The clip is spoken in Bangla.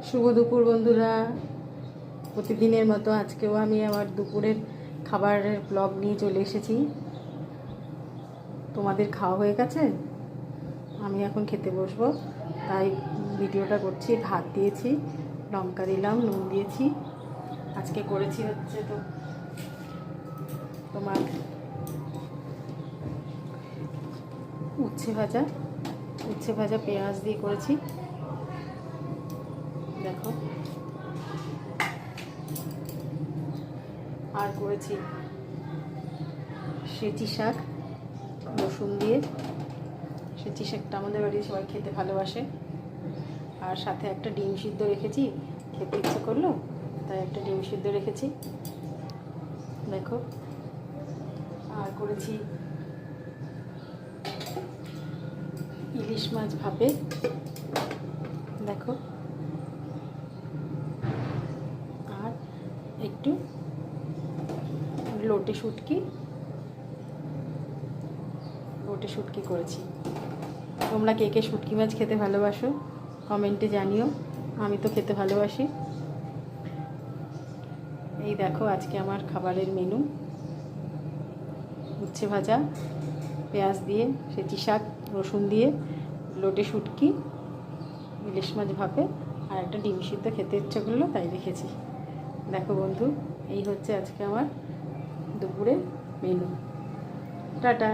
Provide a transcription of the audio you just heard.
শুভ দুপুর বন্ধুরা। প্রতিদিনের মতো আজকেও আমি আমার দুপুরের খাবারের ব্লগ নিয়ে চলে এসেছি। তোমাদের খাওয়া হয়ে গেছে? আমি এখন খেতে বসবো, তাই ভিডিওটা করছি। ভাত দিয়েছি, লঙ্কা দিলাম, নুন দিয়েছি। আজকে করেছি হচ্ছে তোমার উচ্ছে ভাজা পেঁয়াজ দিয়ে করেছি। দেখো, আর করেছি সেচি শাক রসুন দিয়ে। সেচি শাকটা আমাদের বাড়ির সবাই খেতে ভালোবাসে। আর সাথে একটা ডিম সিদ্ধ রেখেছি, খেতে ইচ্ছে করলো তাই একটা ডিম সিদ্ধ রেখেছি। দেখো, আর করেছি ইলিশ মাছ ভাপে। দেখো, আর একটু লোটে শুটকি করেছি। তোমরা কে কে শুটকি মাছ খেতে ভালোবাসো কমেন্টে জানিও। আমি তো খেতে ভালোবাসি। এই দেখো আজকে আমার খাবারের মেনু: উচ্ছে ভাজা পেঁয়াজ দিয়ে, সেচি শাক রসুন দিয়ে, লোটে শুটকি, ইলিশ মাছ ভাপে, আর একটা ডিম সিদ্ধ খেতে ইচ্ছে করলো তাই রেখেছি। দেখো বন্ধু, এই হচ্ছে আজকে আমার দুপুরের মেনু। টাটা।